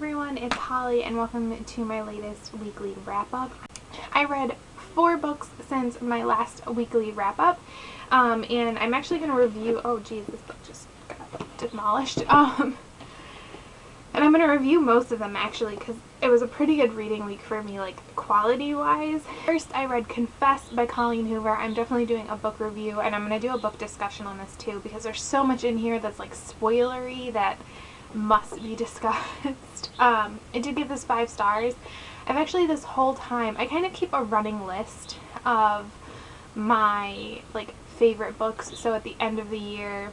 everyone, it's Holly and welcome to my latest weekly wrap-up. I read 4 books since my last weekly wrap-up, and I'm actually going to review, oh geez, this book just got demolished, and I'm going to review most of them actually because it was a pretty good reading week for me, like quality-wise. First, I read Confess by Colleen Hoover. I'm definitely doing a book review and I'm going to do a book discussion on this too because there's so much in here that's like spoilery that must be discussed. I did give this 5 stars. I've actually this whole time, I kind of keep a running list of my like favorite books, so at the end of the year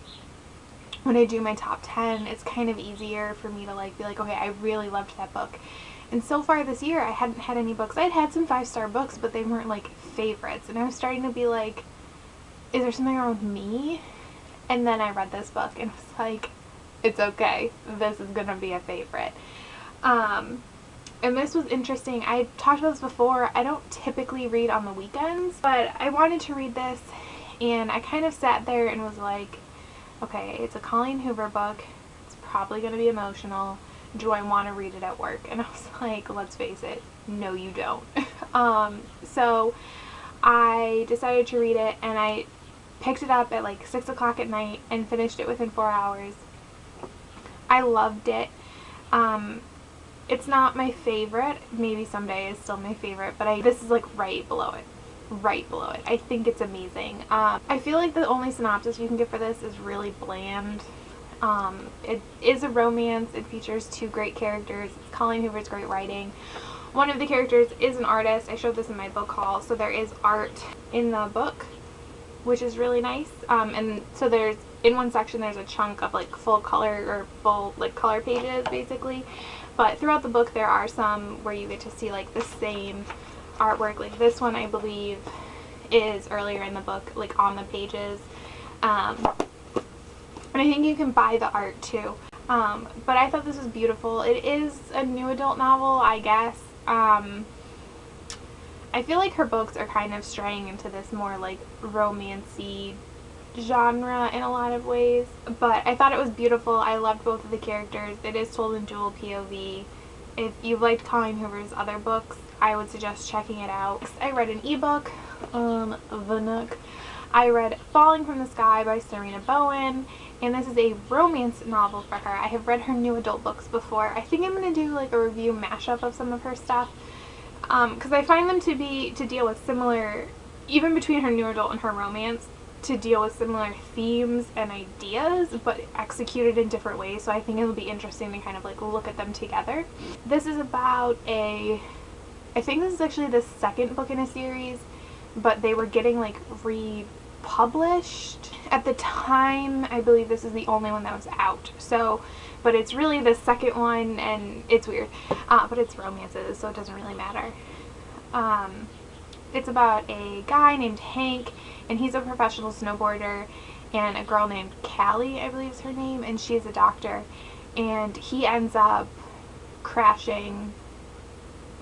when I do my top 10 it's kind of easier for me to like be like, okay, I really loved that book. And so far this year I hadn't had any books. I'd had some 5-star books but they weren't like favorites, and I was starting to be like, is there something wrong with me? And then I read this book and was like, it's okay, this is gonna be a favorite. And this was interesting. I talked about this before. I don't typically read on the weekends, but I wanted to read this and I kind of sat there and was like, okay, it's a Colleen Hoover book, it's probably gonna be emotional, do I want to read it at work? And I was like, let's face it, no you don't. So I decided to read it and I picked it up at like 6 o'clock at night and finished it within 4 hours. I loved it. It's not my favorite. Maybe someday it's still my favorite, but this is like right below it. Right below it. I think it's amazing. I feel like the only synopsis you can get for this is really bland. It is a romance. It features 2 great characters. It's Colleen Hoover's great writing. One of the characters is an artist. I showed this in my book haul, so there is art in the book, which is really nice. And so there's, in one section there's a chunk of like full color or full like color pages basically, but throughout the book there are some where you get to see like the same artwork. Like this one I believe is earlier in the book, like on the pages, and I think you can buy the art too. But I thought this was beautiful. It is a new adult novel, I guess. I feel like her books are kind of straying into this more like romancy genre in a lot of ways, but I thought it was beautiful. I loved both of the characters. It is told in dual POV. If you've liked Colleen Hoover's other books, I would suggest checking it out. I read an ebook on the Nook. I read Falling from the Sky by Sarina Bowen, and this is a romance novel for her. I have read her new adult books before. I think I'm going to do like a review mashup of some of her stuff, because I find them to deal with similar, even between her new adult and her romance, to deal with similar themes and ideas but executed in different ways, so I think it'll be interesting to kind of like look at them together. This is about I think this is actually the 2nd book in a series, but they were getting like republished. At the time I believe this is the only one that was out, so, but it's really the 2nd one and it's weird, but it's romances so it doesn't really matter. It's about a guy named Hank, and he's a professional snowboarder, and a girl named Callie, I believe is her name, and she's a doctor, and he ends up crashing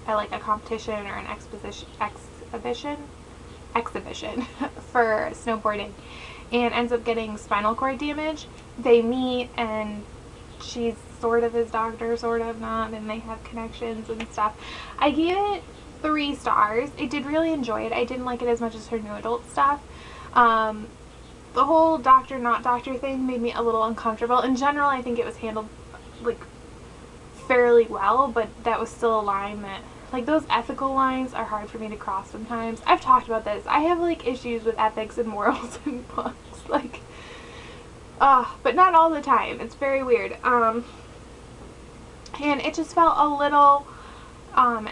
at like a competition or an exhibition for snowboarding, and ends up getting spinal cord damage. They meet and she's sort of his doctor, sort of not, and they have connections and stuff. I gave it 3 stars. I did really enjoy it. I didn't like it as much as her new adult stuff. The whole doctor not doctor thing made me a little uncomfortable. In general I think it was handled like fairly well, but that was still a line that, like, those ethical lines are hard for me to cross sometimes. I've talked about this. I have like issues with ethics and morals in books, like, but not all the time. It's very weird. And it just felt a little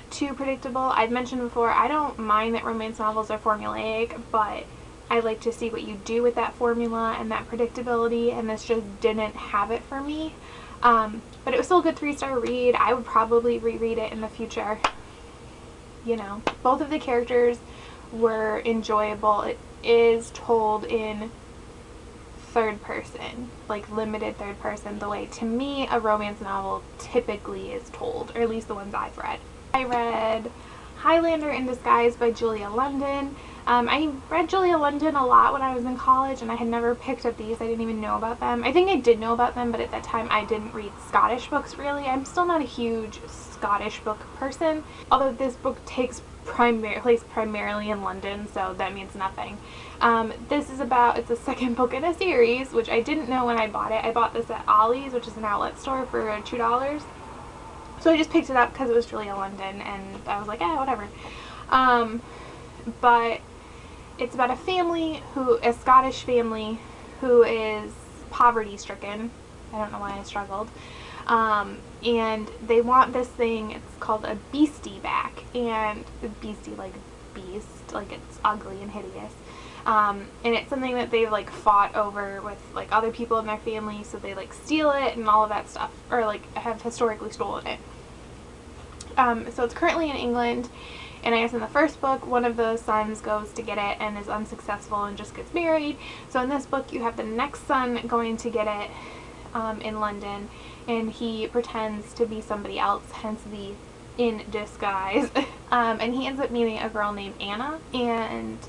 too predictable. I've mentioned before, I don't mind that romance novels are formulaic, but I like to see what you do with that formula and that predictability, and this just didn't have it for me. But it was still a good 3-star read. I would probably reread it in the future. You know, both of the characters were enjoyable. It is told in 3rd person, like limited 3rd person, the way to me a romance novel typically is told, or at least the ones I've read. I read Highlander in Disguise by Julia London. I read Julia London a lot when I was in college, and I had never picked up these. I didn't even know about them. I think I did know about them, but at that time I didn't read Scottish books really. I'm still not a huge Scottish book person, although this book takes place primarily in London, so that means nothing. This is it's the second book in a series, which I didn't know when I bought it. I bought this at Ollie's, which is an outlet store, for $2. So I just picked it up because it was Julia London, and I was like, whatever. But it's about a Scottish family who is poverty stricken. I don't know why I struggled. And they want this thing, it's called a beastie back, and beastie like beast, like it's ugly and hideous. And it's something that they've like fought over with like other people in their family, so they like steal it and all of that stuff, or like have historically stolen it. So it's currently in England, and I guess in the first book one of the sons goes to get it and is unsuccessful and just gets married. So in this book you have the next son going to get it in London, and he pretends to be somebody else, hence the in disguise. And he ends up meeting a girl named Anna, and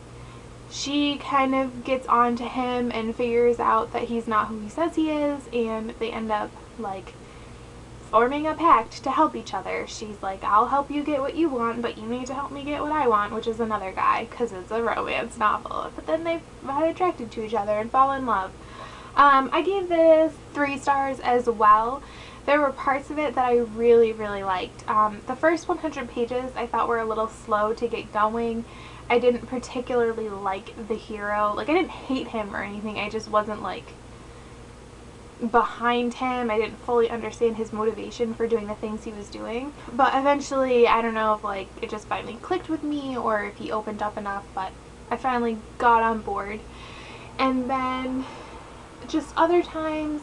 she kind of gets on to him and figures out that he's not who he says he is, and they end up like forming a pact to help each other. She's like, I'll help you get what you want, but you need to help me get what I want, which is another guy, because it's a romance novel. But then they got attracted to each other and fall in love. I gave this 3 stars as well. There were parts of it that I really, really liked. The first 100 pages I thought were a little slow to get going. I didn't particularly like the hero. Like, I didn't hate him or anything. I just wasn't, like, behind him. I didn't fully understand his motivation for doing the things he was doing. But eventually, I don't know if, like, it just finally clicked with me or if he opened up enough, but I finally got on board. And then just other times,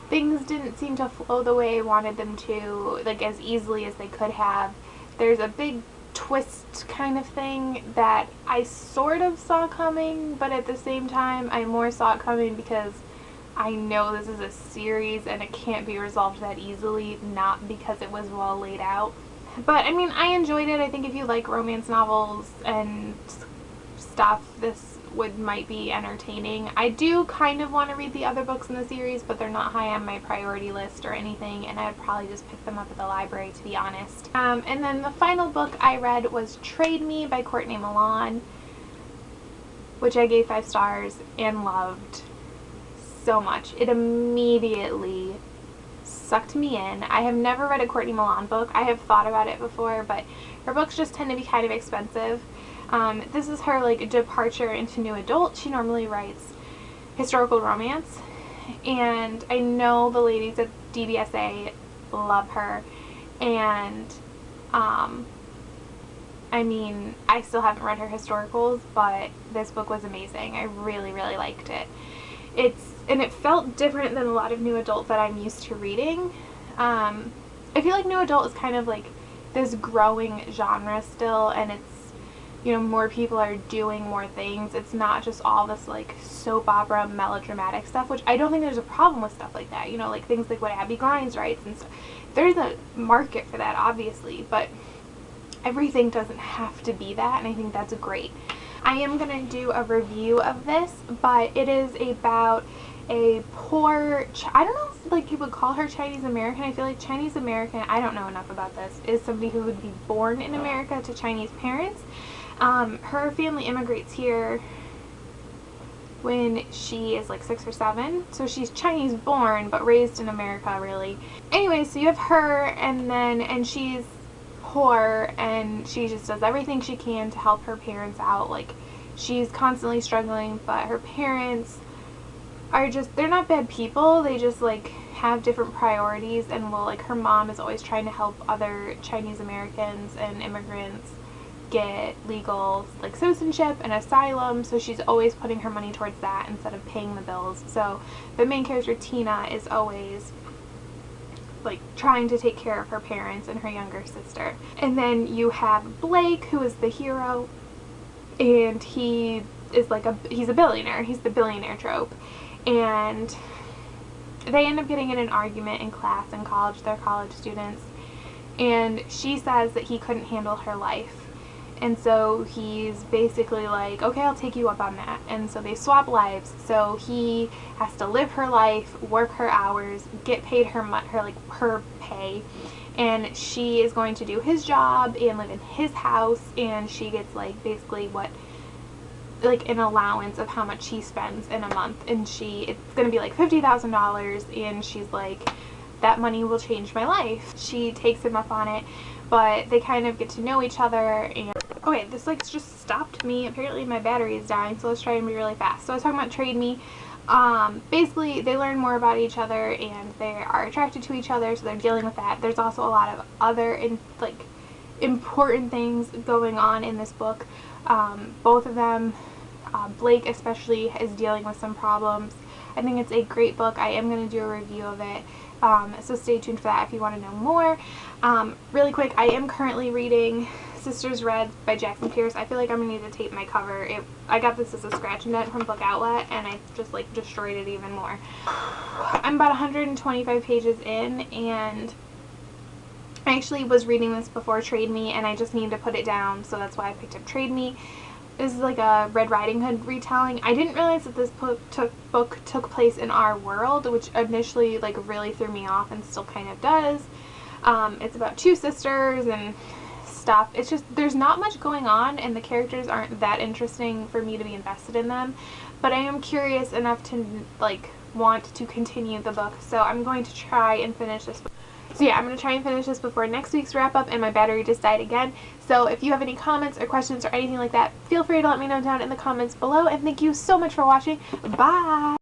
things didn't seem to flow the way I wanted them to, like as easily as they could have. There's a big twist kind of thing that I sort of saw coming, but at the same time I more saw it coming because I know this is a series and it can't be resolved that easily, not because it was well laid out. But I mean, I enjoyed it. I think if you like romance novels and stuff, this might be entertaining. I do kind of want to read the other books in the series, but they're not high on my priority list or anything, and I would probably just pick them up at the library, to be honest. And then the final book I read was Trade Me by Courtney Milan, which I gave 5 stars and loved so much. It immediately sucked me in. I have never read a Courtney Milan book. I have thought about it before, but her books just tend to be kind of expensive. This is her like departure into new adult. She normally writes historical romance, and I know the ladies at DBSA love her, and I mean, I still haven't read her historicals, but this book was amazing. I really, really liked it. And it felt different than a lot of new adult that I'm used to reading. I feel like new adult is kind of like this growing genre still, and it's, you know, more people are doing more things. It's not just all this like soap opera melodramatic stuff, which I don't think there's a problem with stuff like that, you know, like things like what Abby Glines writes and stuff. There's a market for that, obviously, but everything doesn't have to be that, and I think that's great. I am going to do a review of this, but it is about a poor, I don't know if like you would call her Chinese American. I feel like Chinese American, I don't know enough about this, is somebody who would be born in America to Chinese parents. Her family immigrates here when she is like 6 or 7, so she's Chinese born but raised in America, really. Anyway, so you have her, and she's poor, and she just does everything she can to help her parents out. Like, she's constantly struggling, but her parents are just, they're not bad people, they just like have different priorities, and will, like, her mom is always trying to help other Chinese Americans and immigrants get legal like citizenship and asylum, so she's always putting her money towards that instead of paying the bills. So the main character, Tina, is always like trying to take care of her parents and her younger sister. And then you have Blake, who is the hero, and he is like he's a billionaire. He's the billionaire trope, and they end up getting in an argument in class in college. They're college students, and she says that he couldn't handle her life, And so he's basically like, okay, I'll take you up on that. And so they swap lives. So he has to live her life, work her hours, get paid her pay, and she is going to do his job and live in his house, and she gets like basically like an allowance of how much he spends in a month, and it's gonna be like $50,000, and she's like, that money will change my life. She takes him up on it, but they kind of get to know each other. And okay, this like just stopped me. Apparently my battery is dying, so let's try and be really fast. So I was talking about Trade Me. Basically they learn more about each other and they are attracted to each other, so they're dealing with that. There's also a lot of other important things going on in this book. Both of them, Blake especially, is dealing with some problems. I think it's a great book. I am going to do a review of it, so stay tuned for that if you want to know more. Really quick, I am currently reading Sisters Red by Jackson Pearce. I feel like I'm going to need to tape my cover. I got this as a scratch and dent from Book Outlet, and I just like destroyed it even more. I'm about 125 pages in, and I actually was reading this before Trade Me, and I just needed to put it down, so that's why I picked up Trade Me. This is like a Red Riding Hood retelling. I didn't realize that this book took place in our world, which initially like really threw me off and still kind of does. It's about two sisters and stuff. It's just, there's not much going on, and the characters aren't that interesting for me to be invested in them, but I am curious enough to like want to continue the book, so I'm going to try and finish this book. So yeah, I'm going to try and finish this before next week's wrap up, and my battery just died again. So if you have any comments or questions or anything like that, feel free to let me know down in the comments below, and thank you so much for watching. Bye!